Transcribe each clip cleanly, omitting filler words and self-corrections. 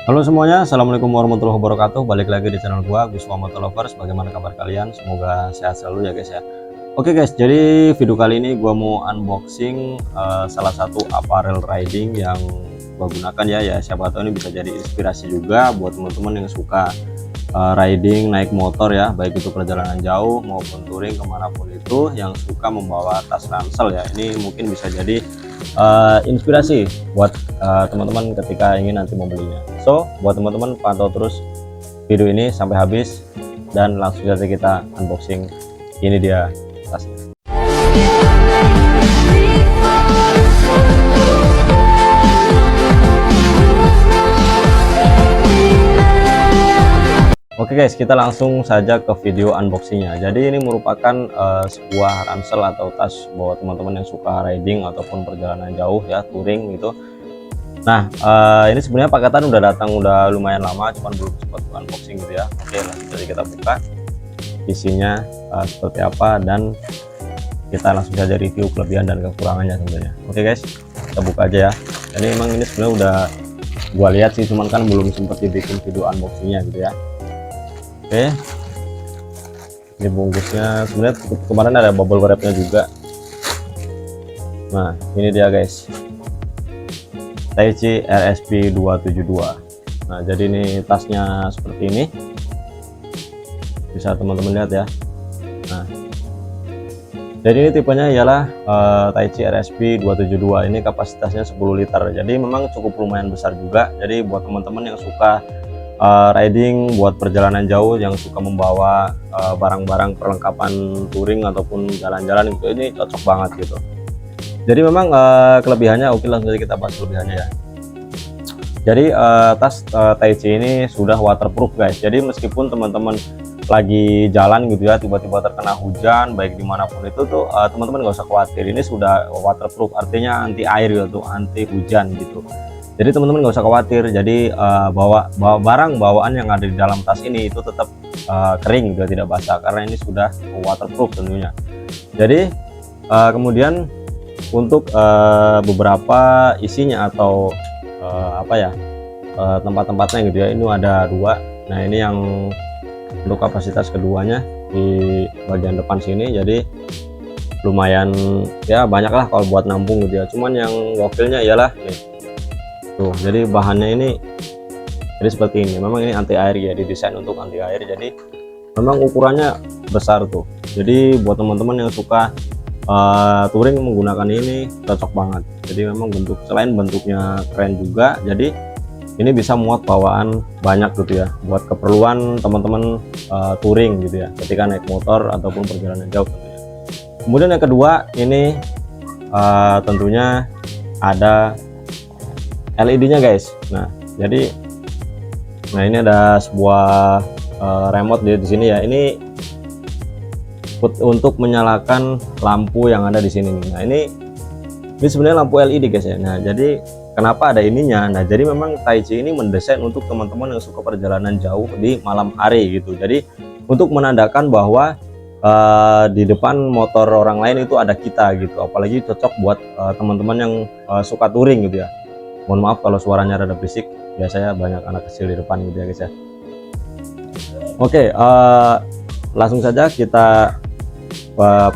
Halo semuanya, assalamualaikum warahmatullahi wabarakatuh. Balik lagi di channel gua, Gus Motovlovers. Bagaimana kabar kalian? Semoga sehat selalu ya guys ya. Oke guys, jadi video kali ini gua mau unboxing salah satu apparel riding yang gua gunakan ya. Siapa tahu ini bisa jadi inspirasi juga buat teman-teman yang suka riding naik motor ya, baik itu perjalanan jauh maupun touring kemanapun itu, yang suka membawa tas ransel ya. Ini mungkin bisa jadi inspirasi buat teman-teman ketika ingin nanti membelinya. So buat teman-teman pantau terus video ini sampai habis dan langsung saja kita unboxing. Ini dia tasnya. Oke guys, kita langsung saja ke video unboxingnya. Jadi ini merupakan sebuah ransel atau tas buat teman-teman yang suka riding ataupun perjalanan jauh ya, touring gitu. Nah ini sebenarnya paketan udah datang udah lumayan lama, cuman belum sempat unboxing gitu ya. Oke, langsung saja kita buka isinya seperti apa, dan kita langsung saja review kelebihan dan kekurangannya tentunya. Oke guys, kita buka aja ya. Jadi emang ini sebenarnya udah gua lihat sih, cuman kan belum sempat dibikin video unboxingnya gitu ya. Oke, ini bungkusnya sebenarnya kemarin ada bubble wrapnya juga. Nah ini dia guys, Taichi RSP 272. Nah jadi ini tasnya seperti ini, bisa teman-teman lihat ya. Nah jadi ini tipenya ialah Taichi RSP 272. Ini kapasitasnya 10 liter, jadi memang cukup lumayan besar juga. Jadi buat teman-teman yang suka riding buat perjalanan jauh, yang suka membawa barang-barang perlengkapan touring ataupun jalan-jalan gitu, ini cocok banget gitu. Jadi memang kelebihannya, oke langsung saja kita bahas kelebihannya ya. Jadi tas Taichi ini sudah waterproof guys. Jadi meskipun teman-teman lagi jalan gitu ya, tiba-tiba terkena hujan baik dimanapun itu tuh teman-teman nggak usah khawatir, ini sudah waterproof, artinya anti air gitu, anti hujan gitu. Jadi teman-teman nggak usah khawatir. Jadi bawa barang bawaan yang ada di dalam tas ini itu tetap kering, juga tidak basah karena ini sudah waterproof tentunya. Jadi kemudian untuk beberapa isinya atau tempat-tempatnya gitu ya, ini ada dua. Nah ini yang untuk kapasitas keduanya di bagian depan sini, jadi lumayan ya, banyak lah kalau buat nampung gitu ya. Cuman yang gokilnya ialah nih tuh, jadi bahannya ini jadi seperti ini. Memang ini anti air ya, didesain untuk anti air, jadi memang ukurannya besar tuh. Jadi buat teman-teman yang suka touring menggunakan ini cocok banget. Jadi memang selain bentuknya keren juga, jadi ini bisa muat bawaan banyak gitu ya, buat keperluan teman-teman touring gitu ya, ketika naik motor ataupun perjalanan jauh tentunya. Kemudian yang kedua ini tentunya ada LED-nya guys. Nah jadi ini ada sebuah remote di sini ya. Ini untuk menyalakan lampu yang ada di sini nih. Nah ini sebenarnya lampu LED guys ya. Nah jadi kenapa ada ininya? Nah jadi memang Taichi ini mendesain untuk teman-teman yang suka perjalanan jauh di malam hari gitu. Jadi untuk menandakan bahwa di depan motor orang lain itu ada kita gitu. Apalagi cocok buat teman-teman yang suka touring gitu ya. Mohon maaf kalau suaranya rada berisik, biasanya banyak anak kecil di depan gitu ya guys ya. Oke, langsung saja kita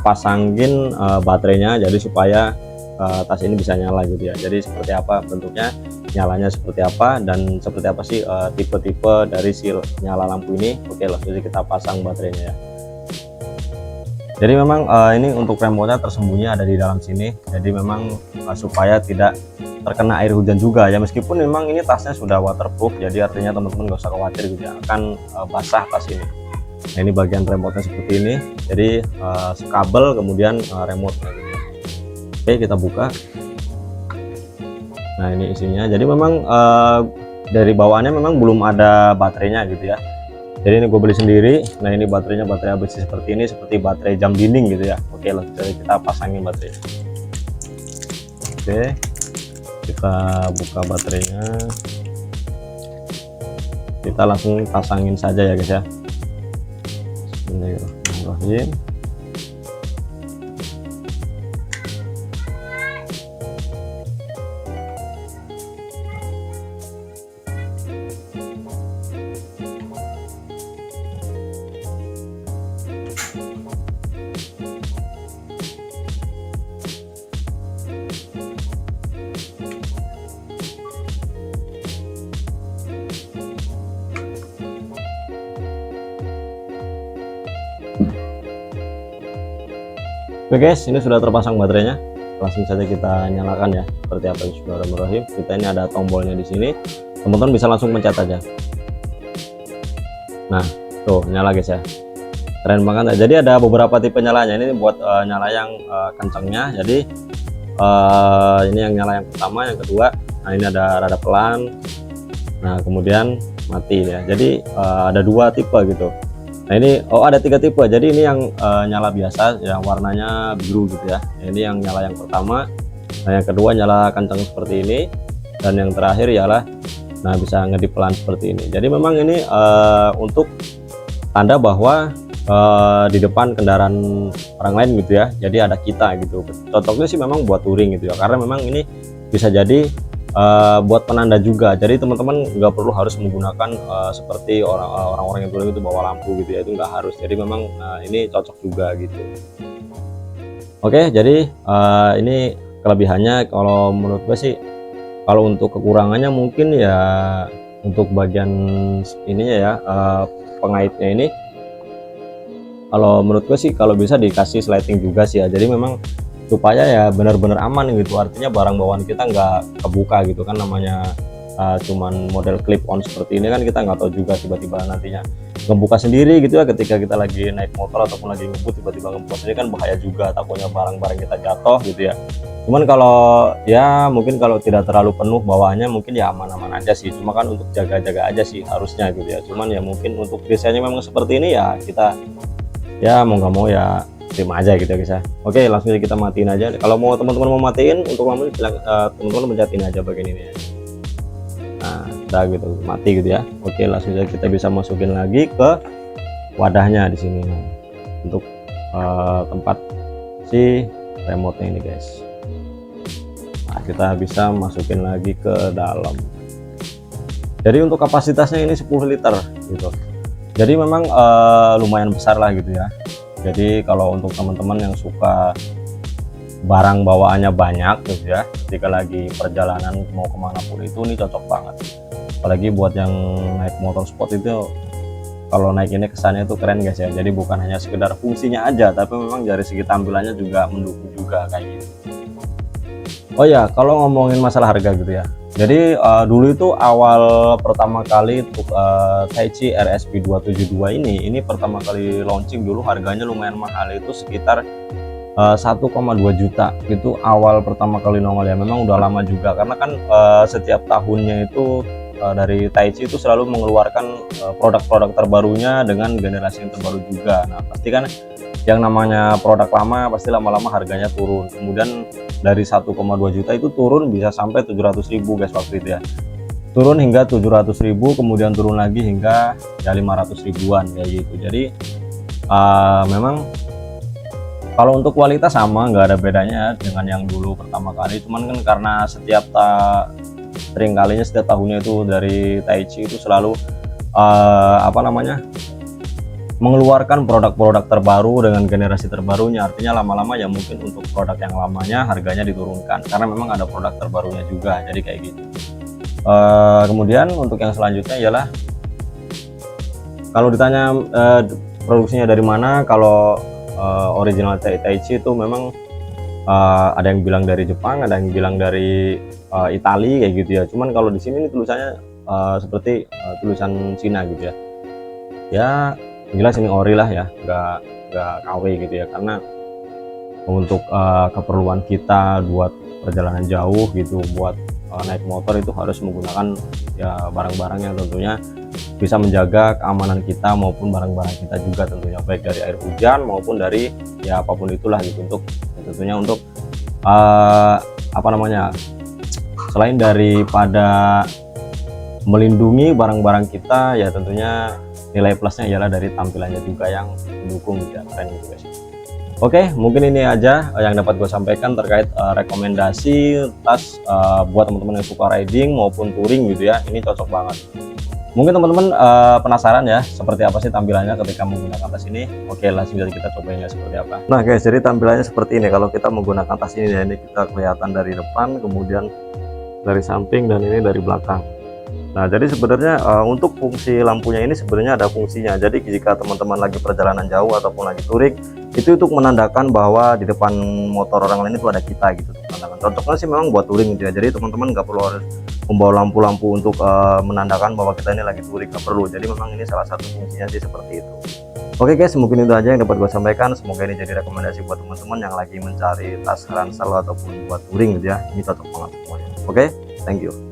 pasangin baterainya, jadi supaya tas ini bisa nyala gitu ya. Jadi seperti apa bentuknya, nyalanya seperti apa, dan seperti apa sih tipe-tipe dari si nyala lampu ini. Oke, langsung saja kita pasang baterainya ya. Jadi memang ini untuk remote-nya tersembunyi ada di dalam sini, jadi memang supaya tidak terkena air hujan juga ya. Meskipun memang ini tasnya sudah waterproof, jadi artinya teman-teman nggak usah khawatir gitu ya, akan basah tas ini. Nah ini bagian remote-nya seperti ini, jadi kabel kemudian remote. Oke, kita buka. Nah ini isinya, jadi memang dari bawaannya memang belum ada baterainya gitu ya. Jadi ini gue beli sendiri. Nah ini baterainya baterai besi seperti ini, seperti baterai jam dinding gitu ya. Oke, langsung kita pasangin baterainya. Oke, kita buka baterainya, kita langsung pasangin saja ya guys ya. Bismillahirrahmanirrahim. Oke guys, ini sudah terpasang baterainya. Langsung saja kita nyalakan ya. Seperti apa, bismillahirrahmanirrahim. Kita ini ada tombolnya di sini. Teman-teman bisa langsung pencet aja. Nah, tuh nyala guys ya. Keren banget ya. Jadi ada beberapa tipe nyalanya. Ini buat nyala yang kencangnya. Jadi ini yang nyala yang pertama, yang kedua. Nah, ini ada rada pelan. Nah, kemudian mati ya. Jadi ada dua tipe gitu. Nah, ini ada 3 tipe. Jadi ini yang nyala biasa yang warnanya biru gitu ya. Ini yang nyala yang pertama. Nah, yang kedua nyala kencang seperti ini, dan yang terakhir ialah nah bisa ngedip pelan seperti ini. Jadi memang ini untuk tanda bahwa di depan kendaraan orang lain gitu ya. Jadi ada kita gitu. Cocoknya sih memang buat touring gitu ya. Karena memang ini bisa jadi buat penanda juga. Jadi teman-teman nggak perlu harus menggunakan seperti orang-orang yang touring itu bawa lampu gitu ya, itu nggak harus. Jadi memang ini cocok juga gitu. Oke, jadi ini kelebihannya. Kalau menurut gue sih, kalau untuk kekurangannya mungkin ya untuk bagian ininya ya, pengaitnya ini, kalau menurut gue sih kalau bisa dikasih sliding juga sih ya. Jadi memang supaya ya benar-benar aman gitu, artinya barang bawaan kita nggak kebuka gitu kan. Namanya cuman model clip on seperti ini kan, kita nggak tahu juga tiba-tiba nantinya ngebuka sendiri gitu ya, ketika kita lagi naik motor ataupun lagi ngebut tiba-tiba ngebuka sendiri kan bahaya juga, takutnya barang-barang kita jatuh gitu ya. Cuman kalau ya mungkin kalau tidak terlalu penuh bawaannya mungkin ya aman-aman aja sih, cuma kan untuk jaga-jaga aja sih harusnya gitu ya. Cuman ya mungkin untuk desainnya memang seperti ini ya, kita ya mau nggak mau ya terima aja gitu ya guys ya. Oke, langsung aja kita matiin aja. Kalau mau teman-teman mau matiin, untuk lampu teman-teman pencetin aja bagian ini ya. Nah, udah gitu mati gitu ya. Oke, langsung aja kita bisa masukin lagi ke wadahnya di sini untuk tempat si remote-nya ini guys. Nah, kita bisa masukin lagi ke dalam. Jadi untuk kapasitasnya ini 10 liter gitu. Jadi memang lumayan besar lah gitu ya. Jadi kalau untuk teman-teman yang suka barang bawaannya banyak gitu ya, ketika lagi perjalanan mau kemana pun itu ini cocok banget. Apalagi buat yang naik motor sport itu, kalau naik ini kesannya itu keren guys ya. Jadi bukan hanya sekedar fungsinya aja, tapi memang dari segi tampilannya juga mendukung juga kayak gitu. Oh ya, kalau ngomongin masalah harga gitu ya. Jadi dulu itu awal pertama kali untuk Taichi RSP 272 ini pertama kali launching dulu harganya lumayan mahal, itu sekitar 1,2 juta. Itu awal pertama kali nongol ya. Memang udah lama juga, karena kan setiap tahunnya itu dari Taichi itu selalu mengeluarkan produk-produk terbarunya dengan generasi yang terbaru juga. Nah, pasti kan yang namanya produk lama pasti lama-lama harganya turun. Kemudian dari 1,2 juta itu turun bisa sampai 700.000 guys waktu itu ya. Turun hingga 700.000, kemudian turun lagi hingga ya 500 ribuan kayak gitu. Jadi memang kalau untuk kualitas sama, nggak ada bedanya dengan yang dulu pertama kali. Cuman kan karena setiap tahunnya itu dari Taichi itu selalu mengeluarkan produk-produk terbaru dengan generasi terbarunya. Artinya lama-lama ya mungkin untuk produk yang lamanya harganya diturunkan karena memang ada produk terbarunya juga. Jadi kayak gitu. Kemudian untuk yang selanjutnya ialah kalau ditanya produksinya dari mana, kalau original Taichi itu memang ada yang bilang dari Jepang, ada yang bilang dari Italia kayak gitu ya. Cuman kalau di sini tulisannya seperti tulisan Cina gitu ya. Ya jelas ini ori lah ya, nggak KW gitu ya, karena untuk keperluan kita buat perjalanan jauh gitu, buat naik motor itu harus menggunakan ya barang-barang yang tentunya bisa menjaga keamanan kita maupun barang-barang kita juga tentunya, baik dari air hujan maupun dari ya apapun itulah gitu, untuk tentunya untuk selain daripada melindungi barang-barang kita ya tentunya nilai plusnya ialah dari tampilannya juga yang mendukung ya, keren gitu guys. Oke, mungkin ini aja yang dapat gue sampaikan terkait rekomendasi tas buat teman-teman yang suka riding maupun touring gitu ya. Ini cocok banget. Mungkin teman-teman penasaran ya seperti apa sih tampilannya ketika menggunakan tas ini. Oke, langsung aja kita cobain ya seperti apa. Nah guys, jadi tampilannya seperti ini kalau kita menggunakan tas ini ya. Ini kita kelihatan dari depan, kemudian dari samping, dan ini dari belakang. Nah, jadi sebenarnya untuk fungsi lampunya ini sebenarnya ada fungsinya. Jadi jika teman-teman lagi perjalanan jauh ataupun lagi touring, itu untuk menandakan bahwa di depan motor orang lain itu ada kita gitu teman-teman. Cocoknya sih memang buat touring gitu ya, jadi teman-teman nggak perlu harus membawa lampu-lampu untuk menandakan bahwa kita ini lagi touring, nggak perlu. Jadi memang ini salah satu fungsinya sih seperti itu. Oke guys, mungkin itu aja yang dapat gue sampaikan. Semoga ini jadi rekomendasi buat teman-teman yang lagi mencari tas ransel ataupun buat touring gitu ya. Ini cocok banget semuanya. Oke, thank you.